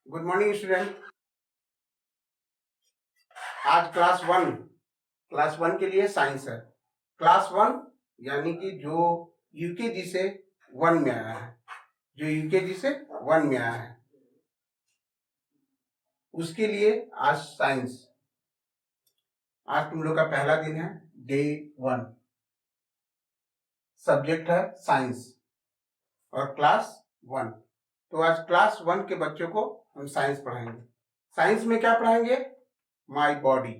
Good morning student. आज class one के लिए साइंस है। क्लास वन यानी कि जो यूकेजी से वन में आया है, उसके लिए आज साइंस। आज तुम लोग का पहला दिन है, डे 1। सब्जेक्ट है साइंस और क्लास 1। तो आज क्लास 1 के बच्चों को हम साइंस पढ़ाएंगे। साइंस में क्या पढ़ाएंगे? My body.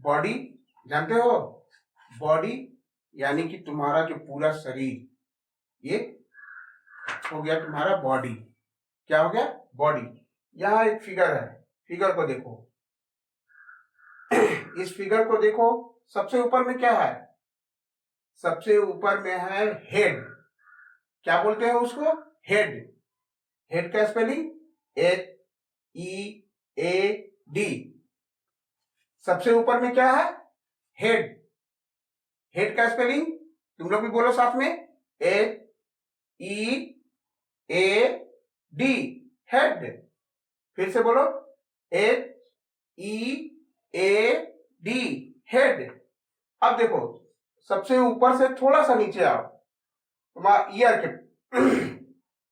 बॉडी जानते हो? बॉडी यानी कि तुम्हारा जो पूरा शरीर, ये हो गया तुम्हारा बॉडी। क्या हो गया? बॉडी। यहाँ एक फिगर है, फिगर को देखो। इस फिगर को देखो, सबसे ऊपर में क्या है? सबसे ऊपर में है हेड। क्या बोलते हैं उसको? हेड। हेड का स्पेलिंग HEAD। सबसे ऊपर में क्या है? हेड। हेड का स्पेलिंग तुम लोग भी बोलो साथ में, HEAD। हेड। फिर से बोलो, HEAD। हेड। अब देखो, सबसे ऊपर से थोड़ा सा नीचे आओ, तुम्हारा ईयर के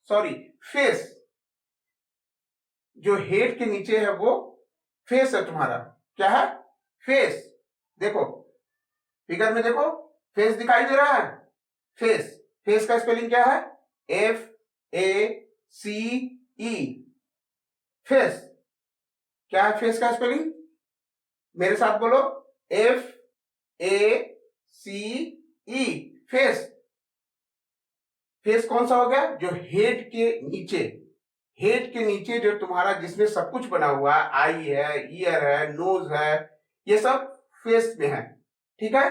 सॉरी फेस। जो हेड के नीचे है वो फेस है तुम्हारा। क्या है? फेस। देखो फिगर में देखो, फेस दिखाई दे रहा है। फेस। फेस का स्पेलिंग क्या है? FACE। फेस। क्या है फेस का स्पेलिंग? मेरे साथ बोलो, FACE। फेस। फेस कौन सा हो गया? जो हेड के नीचे, हेड के नीचे जो तुम्हारा जिसमें सब कुछ बना हुआ है, आई है, ईयर है, नोज है, ये सब फेस में है। ठीक है?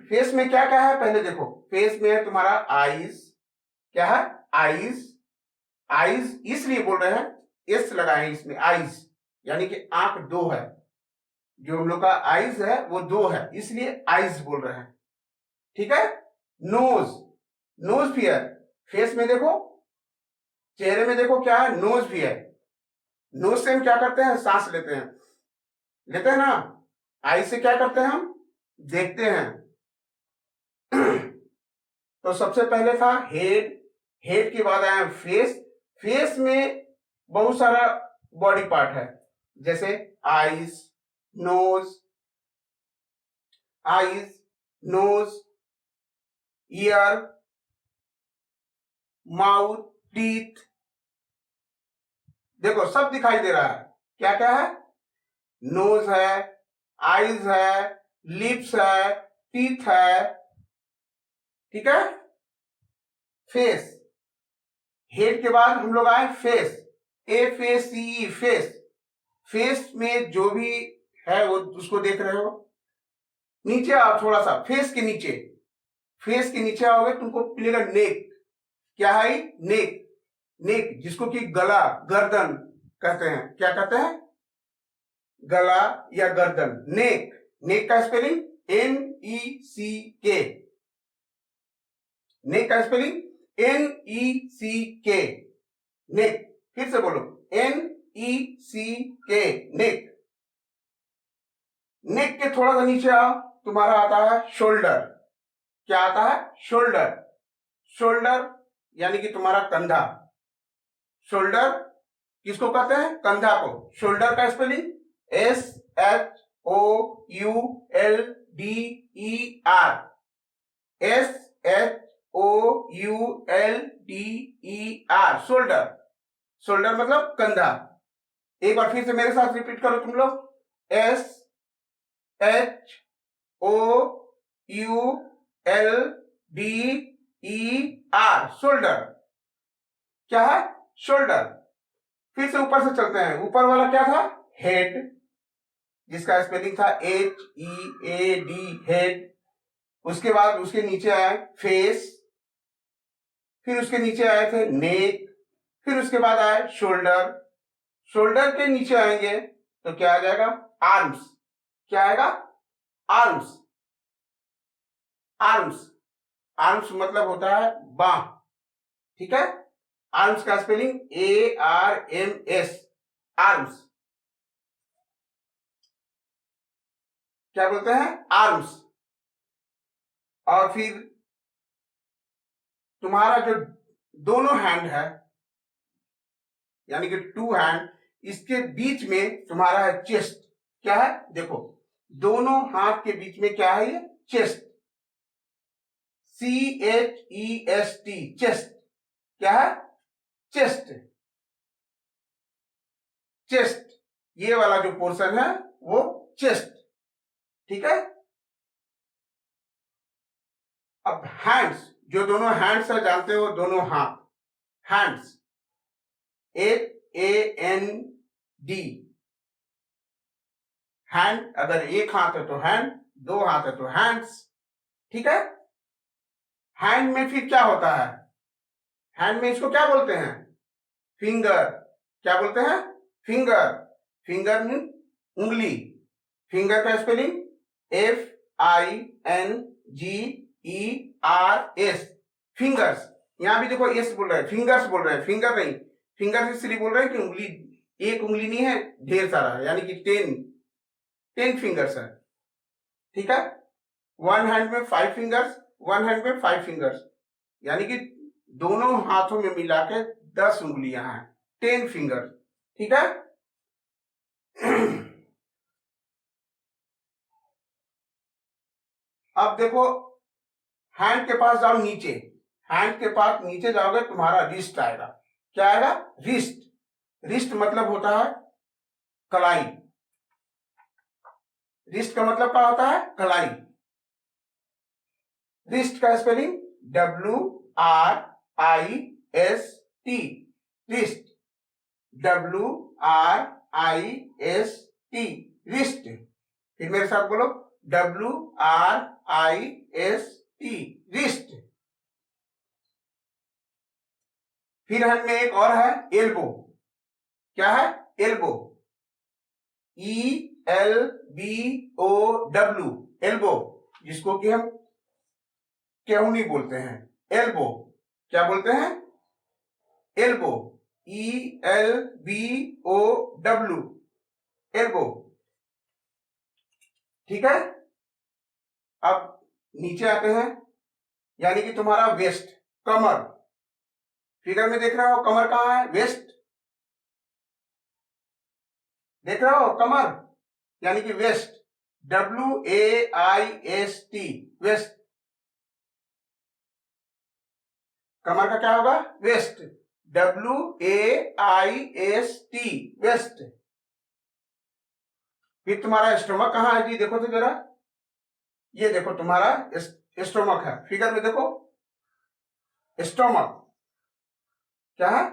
फेस में क्या क्या है पहले देखो। फेस में है तुम्हारा आईज। क्या है? आईज। आईज इसलिए बोल रहे हैं, एस लगाए इसमें, आईज यानी कि आंख दो है। जो हम लोग का आईज है वो दो है, इसलिए आईज बोल रहे हैं। ठीक है? नोज। नोज भी है फेस में। देखो चेहरे में देखो क्या है? नोज भी है। नोज से हम क्या करते हैं? सांस लेते हैं। लेते हैं ना? आई से क्या करते हैं? हम देखते हैं। तो सबसे पहले था हेड। हेड के बाद आया फेस। फेस में बहुत सारा बॉडी पार्ट है, जैसे eyes, nose, ear, mouth, teeth. देखो सब दिखाई दे रहा है। क्या क्या है? नोज है, आईज है, लिप्स है, टीथ है। ठीक है? फेस। हेड के बाद हम लोग आए फेस। FACE। फेस। फेस में जो भी है वो उसको देख रहे हो। नीचे आओ थोड़ा सा, फेस के नीचे। फेस के नीचे आओगे तुमको मिलेगा नेक। क्या है? नेक। नेक जिसको कि गला, गर्दन कहते हैं। क्या कहते हैं? गला या गर्दन। नेक। नेक का स्पेलिंग NECK। नेक का स्पेलिंग NECK। नेक। फिर से बोलो, NECK। नेक। नेक के थोड़ा सा नीचे आओ, तुम्हारा आता है शोल्डर। क्या आता है? शोल्डर। शोल्डर यानी कि तुम्हारा कंधा। शोल्डर किसको कहते हैं? कंधा को। शोल्डर का spelling SHOULDER। SHOULDER। Shoulder. Shoulder मतलब कंधा। एक बार फिर से मेरे साथ रिपीट करो तुम लोग, SHOULDER। शोल्डर। क्या है? शोल्डर। फिर से ऊपर से चलते हैं। ऊपर वाला क्या था? हेड, जिसका स्पेलिंग था HEAD। हेड। उसके बाद उसके नीचे आए फेस, फिर उसके नीचे आए थे नेक, फिर उसके बाद आए शोल्डर। शोल्डर के नीचे आएंगे तो क्या आ जाएगा? आर्म्स। क्या आएगा? आर्म्स। आर्म्स। आर्म्स मतलब होता है बाह। ठीक है? आर्म्स का स्पेलिंग ARMS, आर्म्स। क्या बोलते हैं? आर्म्स। और फिर तुम्हारा जो दोनों हैंड है, यानी कि 2 हैंड, इसके बीच में तुम्हारा है चेस्ट। क्या है? देखो, दोनों हाथ के बीच में क्या है? ये चेस्ट, CHEST, चेस्ट। क्या है? चेस्ट। चेस्ट, ये वाला जो पोर्शन है वो चेस्ट। ठीक है। अब हैंड्स, जो दोनों हैंड्स है, जानते हो, दोनों हाथ, हैंड्स, HAND, हैंड। अगर एक हाथ है तो हैंड, 2 हाथ है तो हैंड्स। ठीक है। हैंड में फिर क्या होता है? हैंड में इसको क्या बोलते हैं? फिंगर। क्या बोलते हैं? फिंगर। फिंगर मीन उंगली। फिंगर का स्पेलिंग FINGERS, फिंगर्स। यहां भी देखो एस बोल रहे हैं, फिंगर्स बोल रहे हैं, फिंगर नहीं। फिंगर इसलिए बोल रहे हैं कि उंगली, एक उंगली नहीं है, ढेर सारा है, यानी कि 10 फिंगर्स है। ठीक है। 1 हैंड में 5 फिंगर्स, 1 हैंड में 5 फिंगर्स, यानी कि दोनों हाथों में मिला के 10 उंगलियां हैं, 10 फिंगर। ठीक है। अब देखो, हैंड के पास जाओ नीचे, हैंड के पास नीचे जाओगे, तुम्हारा रिस्ट आएगा। क्या आएगा? रिस्ट। रिस्ट मतलब होता है कलाई। रिस्ट का मतलब क्या होता है? कलाई। रिस्ट का spelling WRIST, wrist, WRIST, wrist. फिर मेरे साथ बोलो, WRIST, रिस्ट। फिर हैंड में एक और है, एल्बो। क्या है? एल्बो, ELBOW, एल्बो, जिसको कि हम केहूनी बोलते हैं। एल्बो। क्या बोलते हैं? Elbow, ELBOW, elbow. ठीक है। अब नीचे आते हैं, यानी कि तुम्हारा वेस्ट, कमर। फिगर में देख रहे हो कमर कहां है? वेस्ट। देख रहे हो कमर, यानी कि वेस्ट, WAIST, वेस्ट। कमर का क्या होगा? Waist, WAIST, waist. फिर तुम्हारा स्टोमक कहां है जी? देखो तो जरा, ये देखो तुम्हारा स्टोमक है, फिगर में देखो, स्टोमक। क्या है?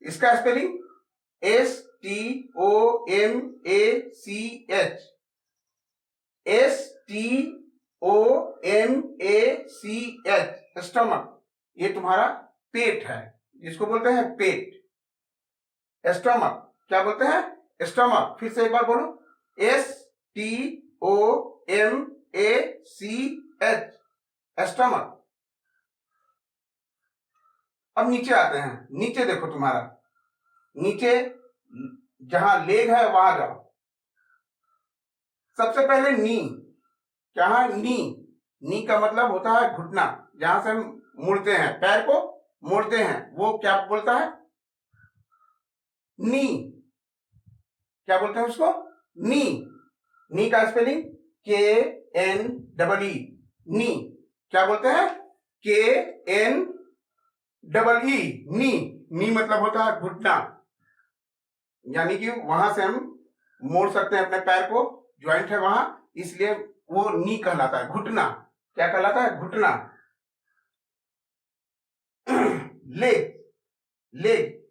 इसका स्पेलिंग STOMACH, STOMACH, स्टोमक। ये तुम्हारा पेट है, जिसको बोलते हैं पेट, स्टोमक। क्या बोलते हैं? स्टोमक। फिर से एक बार बोलो, STOMACH, स्टोमक। अब नीचे आते हैं, नीचे देखो तुम्हारा, नीचे जहां लेग है वहां जाओ। सबसे पहले नी। क्या है? नी। नी का मतलब होता है घुटना, जहां से हम मुड़ते हैं, पैर को मोड़ते हैं, वो क्या बोलता है? नी। क्या बोलते हैं उसको? नी। नी का स्पेलिंग KNEE, नी। क्या बोलते हैं? KNEE, नी। नी मतलब होता है घुटना, यानी कि वहां से हम मोड़ सकते हैं अपने पैर को, ज्वाइंट है वहां, इसलिए वो नी कहलाता है, घुटना। क्या कहलाता है? घुटना। लेग। लेग,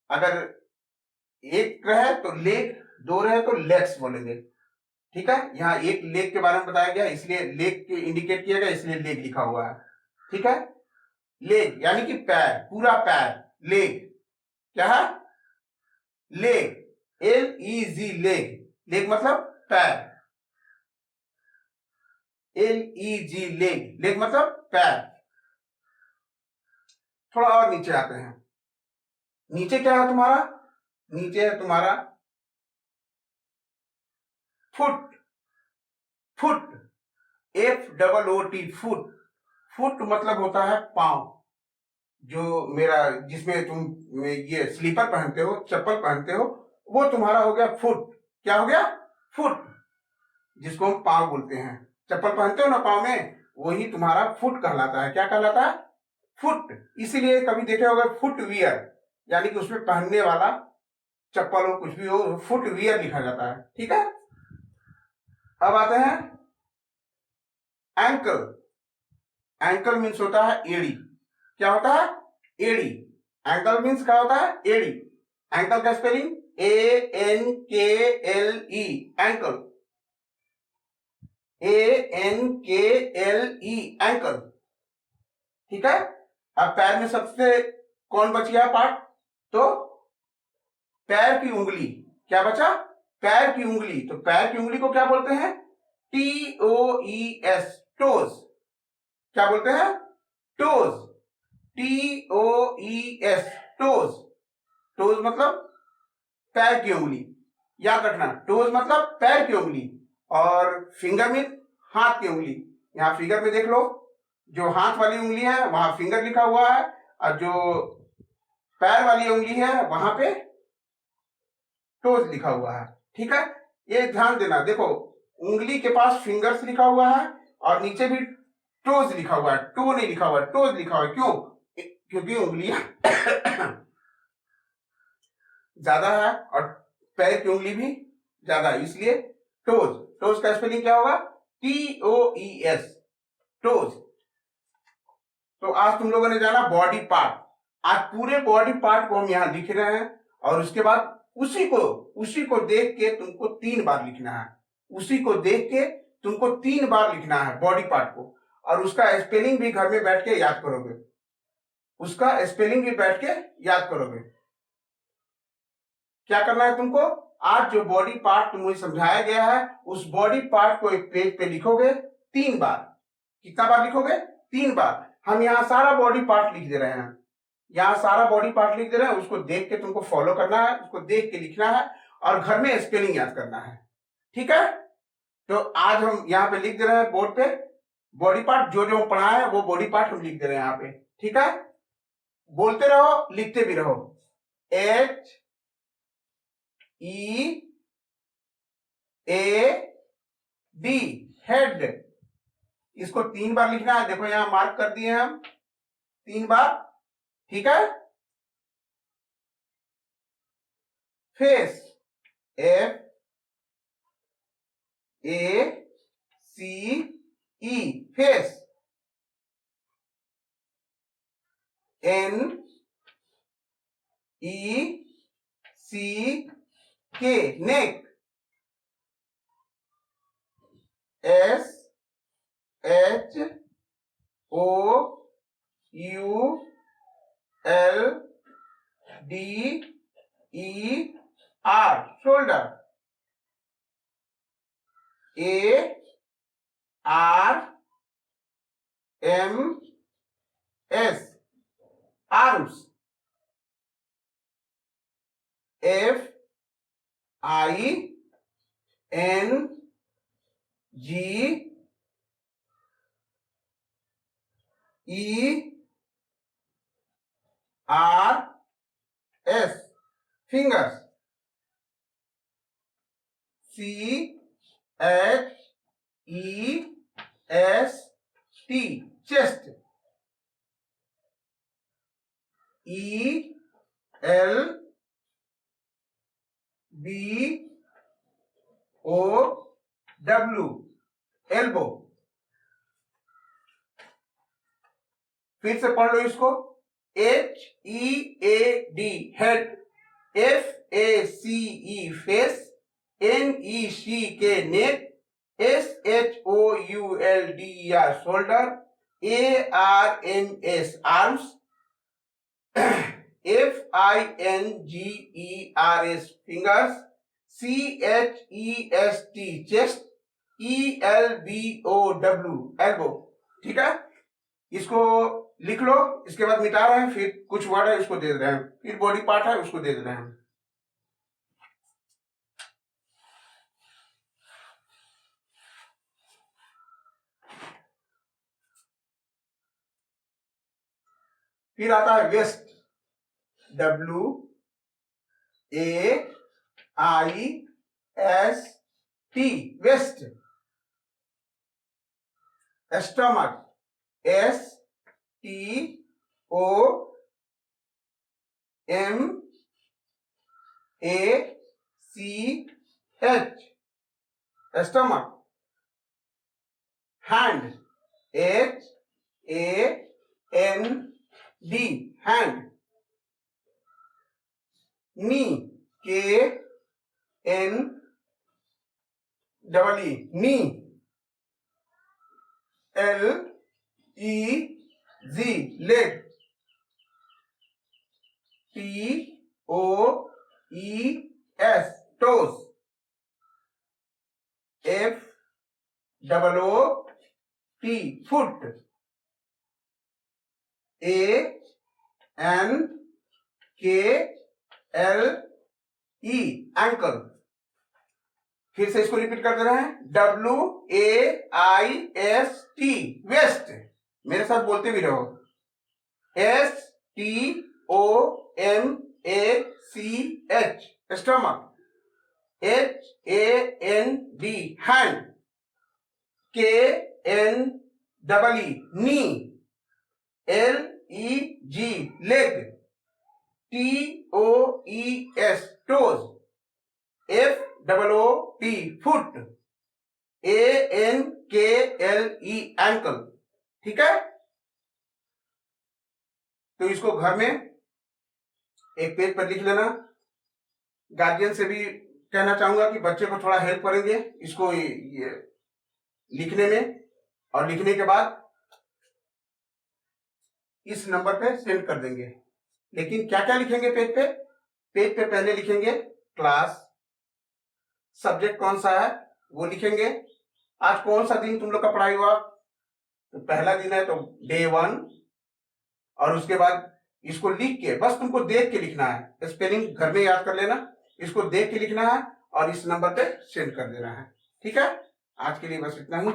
अगर एक रहे तो लेग, 2 रहे तो लेग्स बोलेंगे। ठीक है। यहाँ एक लेग के बारे में बताया गया, इसलिए लेग इंडिकेट किया गया, इसलिए लेग लिखा हुआ है। ठीक है। लेग यानी कि पैर, पूरा पैर, लेग। क्या है? Leg, LEG, leg. लेग मतलब पैर, LEG, लेग। लेग मतलब पैर। थोड़ा और नीचे आते हैं, नीचे क्या है तुम्हारा, नीचे है तुम्हारा foot, foot, FOOT, foot. Foot मतलब होता है पांव, जो मेरा जिसमें तुम ये स्लीपर पहनते हो, चप्पल पहनते हो, वो तुम्हारा हो गया फुट। क्या हो गया, फुट, जिसको हम पांव बोलते हैं। चप्पल पहनते हो ना पांव में, वही तुम्हारा फुट कहलाता है। क्या कहलाता है, फुट। इसीलिए कभी देखे होगा फुटवियर, यानी कि उसमें पहनने वाला चप्पल हो, कुछ भी हो, फुटवियर लिखा जाता है। ठीक है, अब आते हैं एंकल। एंकल मीन्स होता है एड़ी। क्या होता है, एड़ी। एंकल मीन्स क्या होता है, एड़ी। एंकल का spelling ANKLE, ankle, ANKLE, ankle. ठीक है, अब पैर में सबसे कौन बच गया पार्ट, तो पैर की उंगली। क्या बचा, पैर की उंगली। तो पैर की उंगली को क्या बोलते हैं, TOES, टोज। क्या बोलते हैं, टोज, TOES, टोज। टोज मतलब पैर की उंगली, याद रखना। टोज मतलब पैर की उंगली, और फिंगर मीन हाथ की उंगली। यहां फिगर में देख लो, जो हाथ वाली उंगली है वहां फिंगर लिखा हुआ है, और जो पैर वाली उंगली है वहां पे टोज लिखा हुआ है। ठीक है, ये ध्यान देना। देखो, उंगली के पास फिंगर्स लिखा हुआ है और नीचे भी टोज लिखा हुआ है, टो नहीं लिखा हुआ है, टोज लिखा हुआ है। क्यों, क्योंकि उंगलियां ज्यादा है और पैर की उंगली भी ज्यादा है, इसलिए टोज। टोज का स्पेलिंग क्या होगा, TOES, टोज। तो आज तुम लोगों ने जाना बॉडी पार्ट। आज पूरे बॉडी पार्ट को हम यहां लिख रहे हैं, और उसके बाद उसी को देख के तुमको 3 बार लिखना है। उसी को देख के तुमको 3 बार लिखना है बॉडी पार्ट को, और उसका स्पेलिंग भी घर में बैठ के याद करोगे। उसका स्पेलिंग भी बैठ के याद करोगे। क्या करना है तुमको, आज जो बॉडी पार्ट तुम्हें समझाया गया है, उस बॉडी पार्ट को एक पेज पे लिखोगे 3 बार। कितना बार लिखोगे, 3 बार। हम यहाँ सारा बॉडी पार्ट लिख दे रहे हैं, यहाँ सारा बॉडी पार्ट लिख दे रहे हैं। उसको देख के तुमको फॉलो करना है, उसको देख के लिखना है, और घर में स्पेलिंग याद करना है। ठीक है, तो आज हम यहाँ पे लिख दे रहे हैं बोर्ड पे बॉडी पार्ट, जो जो पढ़ाए हैं वो बॉडी पार्ट हम लिख दे रहे हैं यहाँ पे। ठीक है, बोलते रहो, लिखते भी रहो। HEAD, head. इसको 3 बार लिखना है। देखो यहां मार्क कर दिए हम 3 बार। ठीक है, फेस, FACE, फेस। NECK, नेक। SHOULDER, shoulder। ARMS, arms। FINGERS, fingers। CHEST, chest। ELBOW, elbow। फिर से पढ़ लो इसको। HEAD, head. FACE, face. NECK, नेक। SHOULDER, shoulder. ARMS, arms. FINGERS, fingers. CHEST, chest. ELBOW, elbow. ठीक है, इसको लिख लो, इसके बाद मिटा रहे हैं, फिर कुछ वर्ड है उसको दे रहे हैं, फिर बॉडी पार्ट है उसको दे रहे हैं। फिर आता है waste, WAIST, waste. Stomach, STOMACH, stomach. Hand, HAND, hand. नी, KNEE, नी। LEG, leg. TOES, toast. FOOT, foot. ANKLE, ankle. फिर से इसको रिपीट कर दे रहे हैं, WAIST, वेस्ट। मेरे साथ बोलते भी रहो, STOMACH, stomach. HAND, hand. KNEE, नी। LEG, leg. TOES, toes. FOOT, foot. ANKLE, ankle. ठीक है, तो इसको घर में एक पेज पर लिख लेना। गार्जियन से भी कहना चाहूंगा कि बच्चे को थोड़ा हेल्प करेंगे इसको ये लिखने में, और लिखने के बाद इस नंबर पे सेंड कर देंगे। लेकिन क्या क्या लिखेंगे पेज पे? पेज पे पहले लिखेंगे क्लास, सब्जेक्ट कौन सा है वो लिखेंगे, आज कौन सा दिन तुम लोग का पढ़ाई हुआ, तो पहला दिन है तो डे 1, और उसके बाद इसको लिख के बस तुमको देख के लिखना है, स्पेलिंग घर में याद कर लेना, इसको देख के लिखना है और इस नंबर पे सेंड कर देना है। ठीक है, आज के लिए बस इतना ही।